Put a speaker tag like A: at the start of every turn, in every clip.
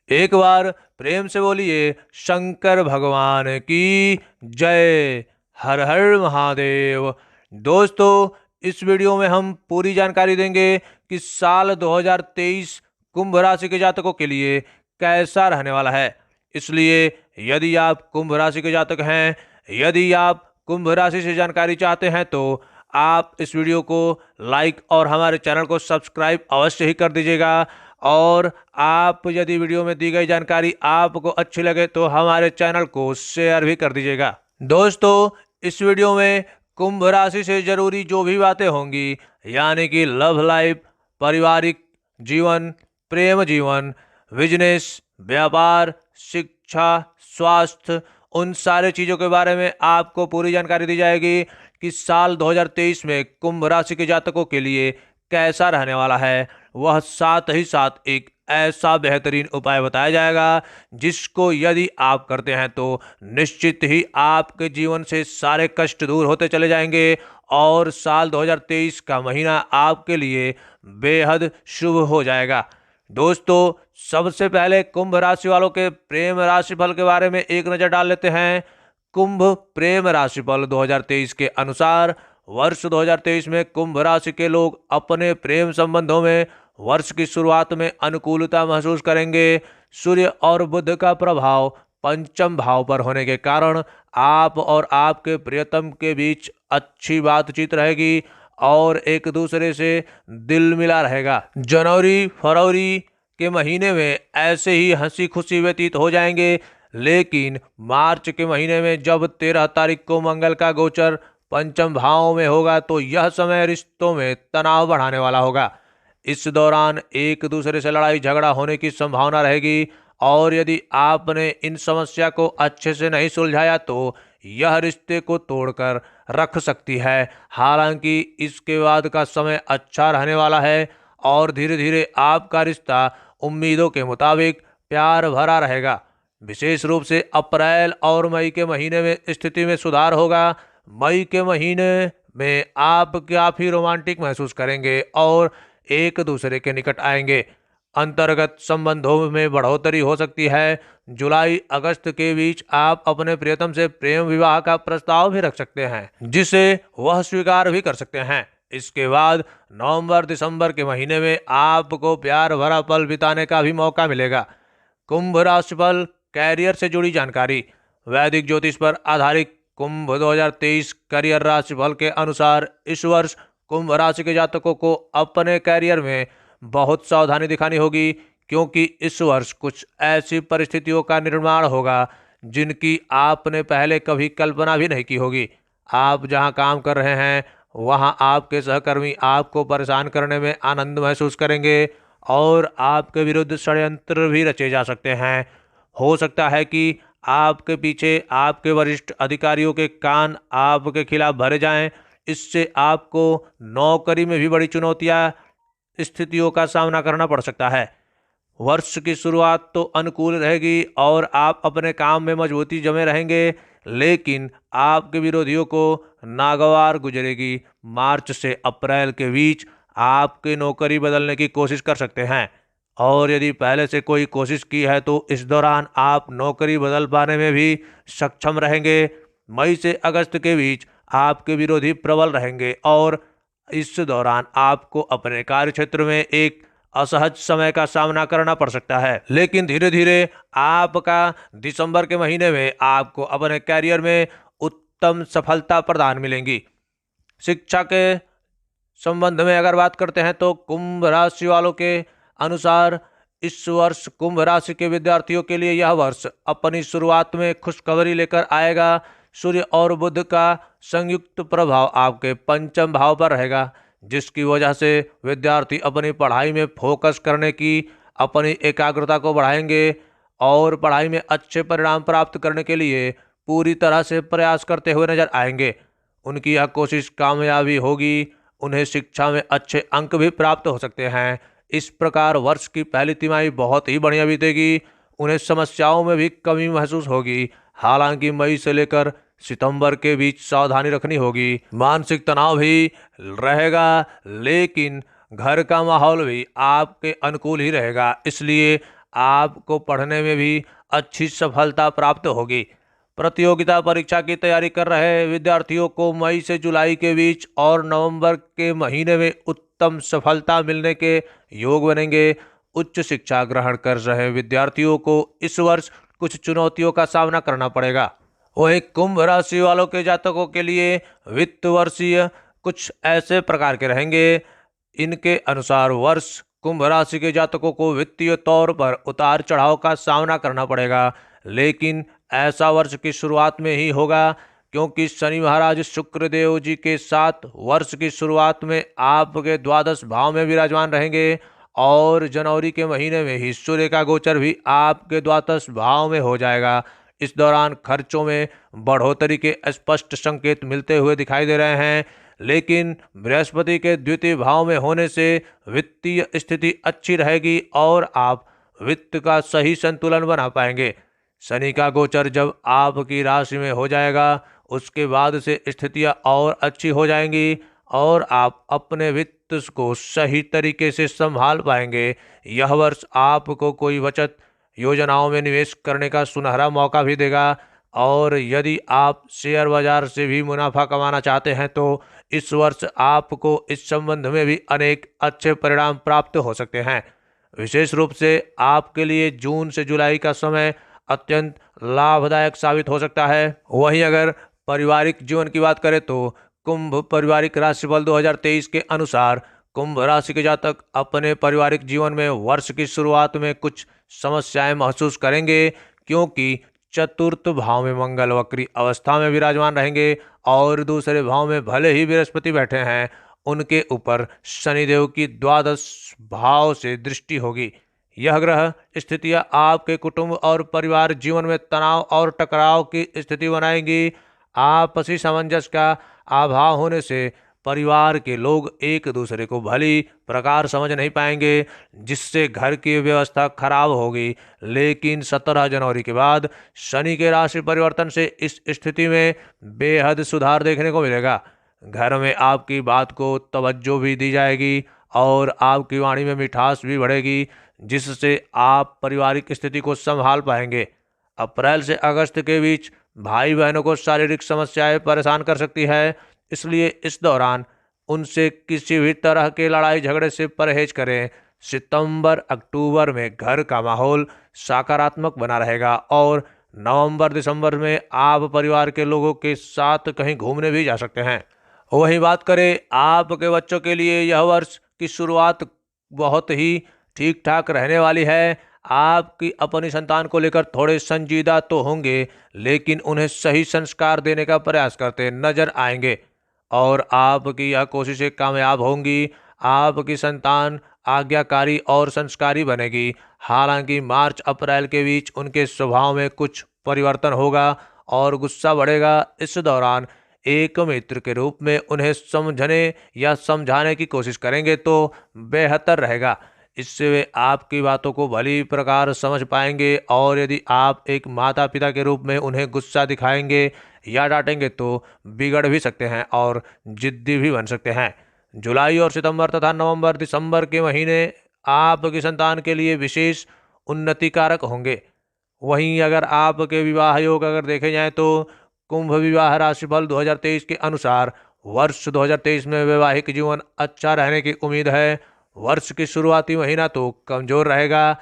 A: एक बार प्रेम से बोलिए शंकर भगवान की जय। हर हर महादेव। दोस्तों, इस वीडियो में हम पूरी जानकारी देंगे कि साल 2023 कुंभ राशि के जातकों के लिए कैसा रहने वाला है। इसलिए यदि आप कुंभ राशि के जातक हैं, यदि आप कुंभ राशि से जानकारी चाहते हैं, तो आप इस वीडियो को लाइक और हमारे चैनल को सब्सक्राइब अवश्य ही कर दीजिएगा। और आप यदि वीडियो में दी गई जानकारी आपको अच्छी लगे तो हमारे चैनल को शेयर भी कर दीजिएगा। दोस्तों, इस वीडियो में कुंभ राशि से जरूरी जो भी बातें होंगी, यानी कि लव लाइफ, पारिवारिक जीवन, प्रेम जीवन, बिजनेस, व्यापार, शिक्षा, स्वास्थ्य, उन सारे चीजों के बारे में आपको पूरी जानकारी दी जाएगी कि साल 2023 में कुंभ राशि के जातकों के लिए कैसा रहने वाला है। वह साथ ही साथ एक ऐसा बेहतरीन उपाय बताया जाएगा जिसको यदि आप करते हैं तो निश्चित ही आपके जीवन से सारे कष्ट दूर होते चले जाएंगे और साल 2023 का महीना आपके लिए बेहद शुभ हो जाएगा। दोस्तों, सबसे पहले कुंभ राशि वालों के प्रेम राशिफल के बारे में एक नजर डाल लेते हैं। कुंभ प्रेम राशिफल 2023 के अनुसार वर्ष 2023 में कुंभ राशि के लोग अपने प्रेम संबंधों में वर्ष की शुरुआत में अनुकूलता महसूस करेंगे। सूर्य और बुध का प्रभाव पंचम भाव पर होने के कारण आप और आपके प्रियतम के बीच अच्छी बातचीत रहेगी और एक दूसरे से दिल मिला रहेगा। जनवरी फरवरी के महीने में ऐसे ही हंसी खुशी व्यतीत हो जाएंगे, लेकिन मार्च के महीने में जब 13 तारीख को मंगल का गोचर पंचम भाव में होगा तो यह समय रिश्तों में तनाव बढ़ाने वाला होगा। इस दौरान एक दूसरे से लड़ाई झगड़ा होने की संभावना रहेगी और यदि आपने इन समस्या को अच्छे से नहीं सुलझाया तो यह रिश्ते को तोड़कर रख सकती है। हालांकि इसके बाद का समय अच्छा रहने वाला है और धीरे धीरे आपका रिश्ता उम्मीदों के मुताबिक प्यार भरा रहेगा। विशेष रूप से अप्रैल और मई के महीने में स्थिति में सुधार होगा। मई के महीने में आप काफी रोमांटिक महसूस करेंगे और एक दूसरे के निकट आएंगे। अंतर्गत संबंधों में बढ़ोतरी हो सकती है। जुलाई अगस्त के बीच आप अपने प्रियतम से प्रेम विवाह का प्रस्ताव भी रख सकते हैं, जिसे वह स्वीकार भी कर सकते हैं। इसके बाद नवंबर दिसंबर के महीने में आपको प्यार भरा पल बिताने का भी मौका मिलेगा। कुंभ राशिफल कैरियर से जुड़ी जानकारी। वैदिक ज्योतिष पर आधारित कुंभ 2023 करियर राशिफल के अनुसार इस वर्ष कुंभ राशि के जातकों को अपने कैरियर में बहुत सावधानी दिखानी होगी, क्योंकि इस वर्ष कुछ ऐसी परिस्थितियों का निर्माण होगा जिनकी आपने पहले कभी कल्पना भी नहीं की होगी। आप जहां काम कर रहे हैं वहां आपके सहकर्मी आपको परेशान करने में आनंद महसूस करेंगे और आपके विरुद्ध षड्यंत्र भी रचे जा सकते हैं। हो सकता है कि आपके पीछे आपके वरिष्ठ अधिकारियों के कान आपके खिलाफ भरे जाएं। इससे आपको नौकरी में भी बड़ी चुनौतियां स्थितियों का सामना करना पड़ सकता है। वर्ष की शुरुआत तो अनुकूल रहेगी और आप अपने काम में मजबूती जमे रहेंगे, लेकिन आपके विरोधियों को नागवार गुजरेगी। मार्च से अप्रैल के बीच आपकी नौकरी बदलने की कोशिश कर सकते हैं और यदि पहले से कोई कोशिश की है तो इस दौरान आप नौकरी बदल पाने में भी सक्षम रहेंगे। मई से अगस्त के बीच आपके विरोधी प्रबल रहेंगे और इस दौरान आपको अपने कार्य क्षेत्र में एक असहज समय का सामना करना पड़ सकता है, लेकिन धीरे धीरे आपका दिसंबर के महीने में आपको अपने कैरियर में उत्तम सफलता प्रदान मिलेंगी। शिक्षा के संबंध में अगर बात करते हैं तो कुंभ राशि वालों के अनुसार इस वर्ष कुंभ राशि के विद्यार्थियों के लिए यह वर्ष अपनी शुरुआत में खुशखबरी लेकर आएगा। सूर्य और बुध का संयुक्त प्रभाव आपके पंचम भाव पर रहेगा, जिसकी वजह से विद्यार्थी अपनी पढ़ाई में फोकस करने की अपनी एकाग्रता को बढ़ाएंगे और पढ़ाई में अच्छे परिणाम प्राप्त करने के लिए पूरी तरह से प्रयास करते हुए नजर आएंगे। उनकी यह कोशिश कामयाबी होगी। उन्हें शिक्षा में अच्छे अंक भी प्राप्त हो सकते हैं। इस प्रकार वर्ष की पहली तिमाही बहुत ही बढ़िया बीतेगी। उन्हें समस्याओं में भी कमी महसूस होगी। हालांकि मई से लेकर सितंबर के बीच सावधानी रखनी होगी। मानसिक तनाव भी रहेगा, लेकिन घर का माहौल भी आपके अनुकूल ही रहेगा। इसलिए आपको पढ़ने में भी अच्छी सफलता प्राप्त होगी। प्रतियोगिता परीक्षा की तैयारी कर रहे विद्यार्थियों को मई से जुलाई के बीच और नवंबर के महीने में उत्तम सफलता मिलने के योग बनेंगे। उच्च शिक्षा ग्रहण कर रहे विद्यार्थियों को इस वर्ष कुछ चुनौतियों का सामना करना पड़ेगा। वहीं कुंभ राशि वालों के जातकों के लिए वित्त वर्षीय कुछ ऐसे प्रकार के रहेंगे। इनके अनुसार वर्ष कुंभ राशि के जातकों को वित्तीय तौर पर उतार चढ़ाव का सामना करना पड़ेगा, लेकिन ऐसा वर्ष की शुरुआत में ही होगा, क्योंकि शनि महाराज शुक्र देव जी के साथ वर्ष की शुरुआत में आपके द्वादश भाव में विराजमान रहेंगे और जनवरी के महीने में ही सूर्य का गोचर भी आपके द्वादश भाव में हो जाएगा। इस दौरान खर्चों में बढ़ोतरी के स्पष्ट संकेत मिलते हुए दिखाई दे रहे हैं, लेकिन बृहस्पति के द्वितीय भाव में होने से वित्तीय स्थिति अच्छी रहेगी और आप वित्त का सही संतुलन बना पाएंगे। शनि का गोचर जब आपकी राशि में हो जाएगा, उसके बाद से स्थितियां और अच्छी हो जाएंगी और आप अपने वित्त को सही तरीके से संभाल पाएंगे। यह वर्ष आपको कोई बचत योजनाओं में निवेश करने का सुनहरा मौका भी देगा और यदि आप शेयर बाजार से भी मुनाफा कमाना चाहते हैं तो इस वर्ष आपको इस संबंध में भी अनेक अच्छे परिणाम प्राप्त हो सकते हैं। विशेष रूप से आपके लिए जून से जुलाई का समय अत्यंत लाभदायक साबित हो सकता है। वहीं अगर पारिवारिक जीवन की बात करें तो कुंभ पारिवारिक राशिफल 2023 के अनुसार कुंभ राशि के जातक अपने पारिवारिक जीवन में वर्ष की शुरुआत में कुछ समस्याएं महसूस करेंगे, क्योंकि चतुर्थ भाव में मंगल वक्री अवस्था में विराजमान रहेंगे और दूसरे भाव में भले ही बृहस्पति बैठे हैं, उनके ऊपर शनिदेव की द्वादश भाव से दृष्टि होगी। यह ग्रह स्थितियां आपके कुटुंब और परिवार जीवन में तनाव और टकराव की स्थिति बनाएंगी। आपसी सामंजस्य का अभाव होने से परिवार के लोग एक दूसरे को भली प्रकार समझ नहीं पाएंगे, जिससे घर की व्यवस्था खराब होगी। लेकिन 17 जनवरी के बाद शनि के राशि परिवर्तन से इस स्थिति में बेहद सुधार देखने को मिलेगा। घर में आपकी बात को तवज्जो भी दी जाएगी और आपकी वाणी में मिठास भी बढ़ेगी, जिससे आप पारिवारिक स्थिति को संभाल पाएंगे। अप्रैल से अगस्त के बीच भाई बहनों को शारीरिक समस्याएं परेशान कर सकती है, इसलिए इस दौरान उनसे किसी भी तरह के लड़ाई झगड़े से परहेज करें। सितंबर अक्टूबर में घर का माहौल सकारात्मक बना रहेगा और नवंबर दिसंबर में आप परिवार के लोगों के साथ कहीं घूमने भी जा सकते हैं। वहीं बात करें आपके बच्चों के लिए, यह वर्ष की शुरुआत बहुत ही ठीक ठाक रहने वाली है। आपकी अपनी संतान को लेकर थोड़े संजीदा तो होंगे, लेकिन उन्हें सही संस्कार देने का प्रयास करते नजर आएंगे और आपकी यह कोशिशें कामयाब होंगी। आपकी संतान आज्ञाकारी और संस्कारी बनेगी। हालांकि मार्च अप्रैल के बीच उनके स्वभाव में कुछ परिवर्तन होगा और गुस्सा बढ़ेगा। इस दौरान एक मित्र के रूप में उन्हें समझने या समझाने की कोशिश करेंगे तो बेहतर रहेगा। इससे वे आपकी बातों को भली प्रकार समझ पाएंगे और यदि आप एक माता पिता के रूप में उन्हें गुस्सा दिखाएंगे या डांटेंगे तो बिगड़ भी सकते हैं और जिद्दी भी बन सकते हैं। जुलाई और सितंबर तथा नवंबर दिसंबर के महीने आपकी संतान के लिए विशेष उन्नतिकारक होंगे। वहीं अगर आपके विवाह योग अगर देखे जाएं तो कुंभ विवाह राशिफल 2023 के अनुसार वर्ष 2023 में वैवाहिक जीवन अच्छा रहने की उम्मीद है। वर्ष की शुरुआती महीना तो कमजोर रहेगा,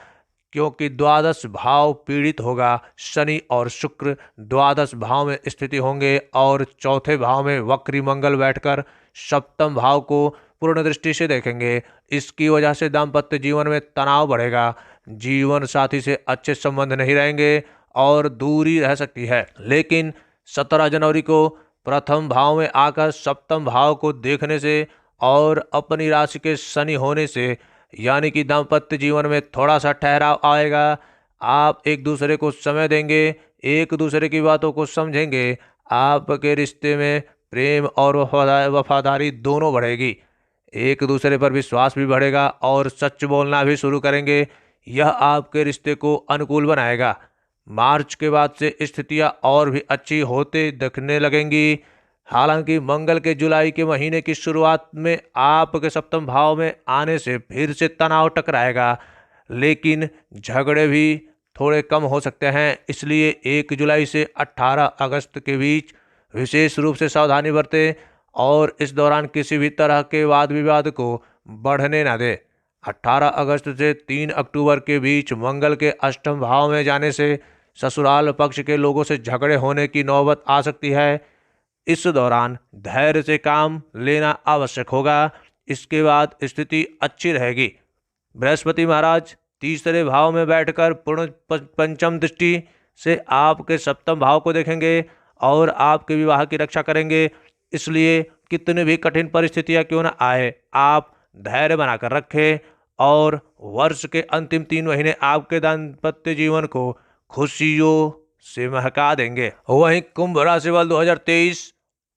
A: क्योंकि द्वादश भाव पीड़ित होगा। शनि और शुक्र द्वादश भाव में स्थिति होंगे और चौथे भाव में वक्री मंगल बैठकर सप्तम भाव को पूर्ण दृष्टि से देखेंगे। इसकी वजह से दाम्पत्य जीवन में तनाव बढ़ेगा, जीवन साथी से अच्छे संबंध नहीं रहेंगे और दूरी रह सकती है। लेकिन 17 जनवरी को प्रथम भाव में आकर सप्तम भाव को देखने से और अपनी राशि के शनि होने से, यानी कि दाम्पत्य जीवन में थोड़ा सा ठहराव आएगा। आप एक दूसरे को समय देंगे, एक दूसरे की बातों को समझेंगे। आपके रिश्ते में प्रेम और वफादारी दोनों बढ़ेगी। एक दूसरे पर विश्वास भी बढ़ेगा और सच बोलना भी शुरू करेंगे। यह आपके रिश्ते को अनुकूल बनाएगा। मार्च के बाद से स्थितियां और भी अच्छी होते दिखने लगेंगी। हालांकि मंगल के जुलाई के महीने की शुरुआत में आपके सप्तम भाव में आने से फिर से तनाव टकराएगा। लेकिन झगड़े भी थोड़े कम हो सकते हैं। इसलिए 1 जुलाई से 18 अगस्त के बीच विशेष रूप से सावधानी बरतें और इस दौरान किसी भी तरह के वाद विवाद को बढ़ने न दें। 18 अगस्त से 3 अक्टूबर के बीच मंगल के अष्टम भाव में जाने से ससुराल पक्ष के लोगों से झगड़े होने की नौबत आ सकती है। इस दौरान धैर्य से काम लेना आवश्यक होगा। इसके बाद स्थिति अच्छी रहेगी। बृहस्पति महाराज तीसरे भाव में बैठकर पूर्ण पंचम दृष्टि से आपके सप्तम भाव को देखेंगे और आपके विवाह की रक्षा करेंगे। इसलिए कितनी भी कठिन परिस्थितियां क्यों न आए, आप धैर्य बनाकर रखें और वर्ष के अंतिम 3 महीने आपके दाम्पत्य जीवन को खुशियों से महका देंगे। वहीं कुंभ राशि वाले 2023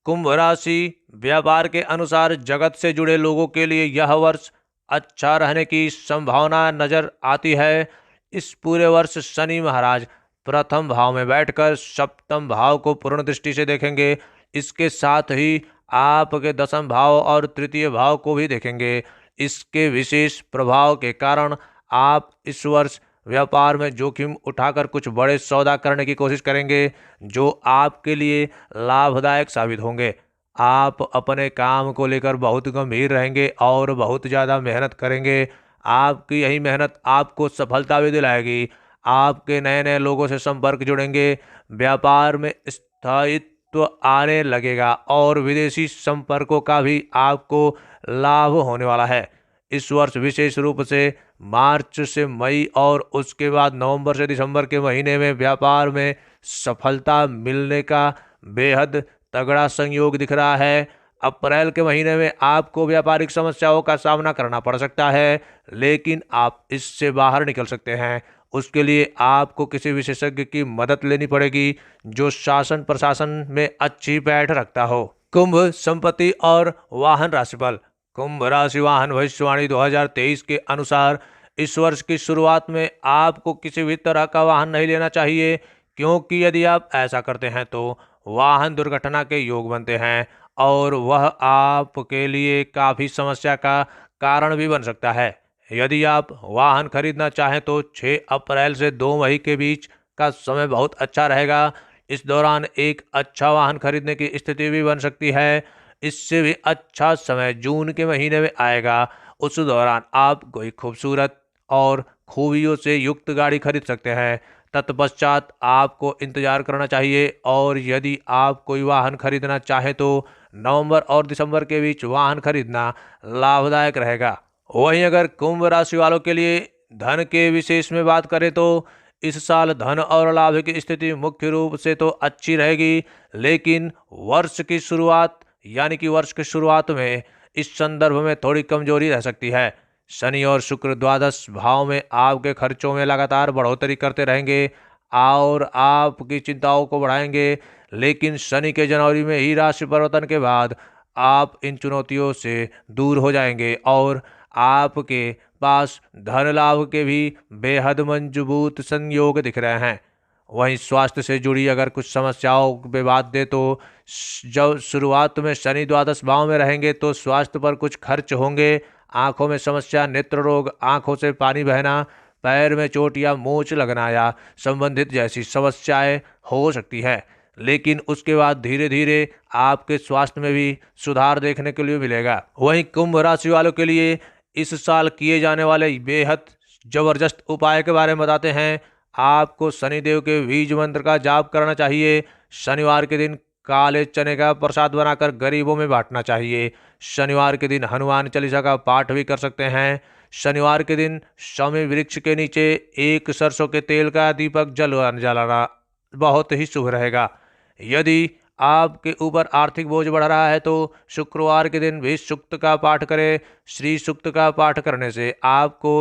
A: कुंभ राशि व्यापार के अनुसार जगत से जुड़े लोगों के लिए यह वर्ष अच्छा रहने की संभावना नजर आती है। इस पूरे वर्ष शनि महाराज प्रथम भाव में बैठकर सप्तम भाव को पूर्ण दृष्टि से देखेंगे। इसके साथ ही आपके दसम भाव और तृतीय भाव को भी देखेंगे। इसके विशेष प्रभाव के कारण आप इस वर्ष व्यापार में जोखिम उठाकर कुछ बड़े सौदा करने की कोशिश करेंगे जो आपके लिए लाभदायक साबित होंगे। आप अपने काम को लेकर बहुत गंभीर रहेंगे और बहुत ज़्यादा मेहनत करेंगे। आपकी यही मेहनत आपको सफलता भी दिलाएगी। आपके नए नए लोगों से संपर्क जुड़ेंगे। व्यापार में स्थायित्व आने लगेगा और विदेशी संपर्कों का भी आपको लाभ होने वाला है। इस वर्ष विशेष रूप से मार्च से मई और उसके बाद नवंबर से दिसंबर के महीने में व्यापार में सफलता मिलने का बेहद तगड़ा संयोग दिख रहा है। अप्रैल के महीने में आपको व्यापारिक समस्याओं का सामना करना पड़ सकता है, लेकिन आप इससे बाहर निकल सकते हैं। उसके लिए आपको किसी विशेषज्ञ की मदद लेनी पड़ेगी जो शासन प्रशासन में अच्छी पैठ रखता हो। कुंभ संपत्ति और वाहन राशिफल। कुंभ राशि वाहन भविष्यवाणी 2023 के अनुसार इस वर्ष की शुरुआत में आपको किसी भी तरह का वाहन नहीं लेना चाहिए, क्योंकि यदि आप ऐसा करते हैं तो वाहन दुर्घटना के योग बनते हैं और वह आपके लिए काफ़ी समस्या का कारण भी बन सकता है। यदि आप वाहन खरीदना चाहें तो 6 अप्रैल से 2 मई के बीच का समय बहुत अच्छा रहेगा। इस दौरान एक अच्छा वाहन खरीदने की स्थिति भी बन सकती है। इससे भी अच्छा समय जून के महीने में आएगा। उस दौरान आप कोई खूबसूरत और खूबियों से युक्त गाड़ी खरीद सकते हैं। तत्पश्चात आपको इंतजार करना चाहिए और यदि आप कोई वाहन खरीदना चाहें तो नवंबर और दिसंबर के बीच वाहन खरीदना लाभदायक रहेगा। वहीं अगर कुंभ राशि वालों के लिए धन के विशेष में बात करें तो इस साल धन और लाभ की स्थिति मुख्य रूप से तो अच्छी रहेगी, लेकिन वर्ष की शुरुआत यानी कि वर्ष की शुरुआत में इस संदर्भ में थोड़ी कमजोरी रह सकती है। शनि और शुक्र द्वादश भाव में आपके खर्चों में लगातार बढ़ोतरी करते रहेंगे और आपकी चिंताओं को बढ़ाएंगे, लेकिन शनि के जनवरी में ही राशि परिवर्तन के बाद आप इन चुनौतियों से दूर हो जाएंगे और आपके पास धन लाभ के भी बेहद मजबूत संयोग दिख रहे हैं। वहीं स्वास्थ्य से जुड़ी अगर कुछ समस्याओं पे बात दें तो जब शुरुआत में शनि द्वादश भाव में रहेंगे तो स्वास्थ्य पर कुछ खर्च होंगे। आंखों में समस्या, नेत्र रोग, आंखों से पानी बहना, पैर में चोट या मोच लगना या संबंधित जैसी समस्याएं हो सकती है, लेकिन उसके बाद धीरे धीरे आपके स्वास्थ्य में भी सुधार देखने के लिए मिलेगा। वहीं कुंभ राशि वालों के लिए इस साल किए जाने वाले बेहद जबरदस्त उपाय के बारे में बताते हैं। आपको शनिदेव के बीज मंत्र का जाप करना चाहिए। शनिवार के दिन काले चने का प्रसाद बनाकर गरीबों में बांटना चाहिए। शनिवार के दिन हनुमान चालीसा का पाठ भी कर सकते हैं। शनिवार के दिन शमी वृक्ष के नीचे एक सरसों के तेल का दीपक जलाना बहुत ही शुभ रहेगा। यदि आपके ऊपर आर्थिक बोझ बढ़ रहा है तो शुक्रवार के दिन भी सूक्त का पाठ करें। श्री सूक्त का पाठ करने से आपको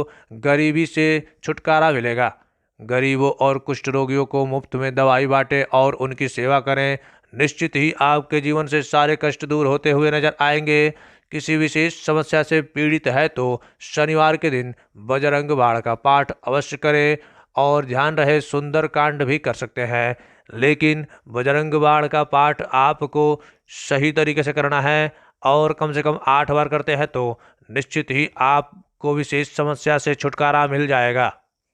A: गरीबी से छुटकारा मिलेगा। गरीबों और कुष्ठ रोगियों को मुफ्त में दवाई बांटें और उनकी सेवा करें। निश्चित ही आपके जीवन से सारे कष्ट दूर होते हुए नजर आएंगे। किसी विशेष समस्या से पीड़ित है तो शनिवार के दिन बजरंग बाण का पाठ अवश्य करें और ध्यान रहे सुंदर कांड भी कर सकते हैं, लेकिन बजरंग बाण का पाठ आपको सही तरीके से करना है और कम से कम 8 बार करते हैं तो निश्चित ही आप को विशेष समस्या से छुटकारा मिल जाएगा।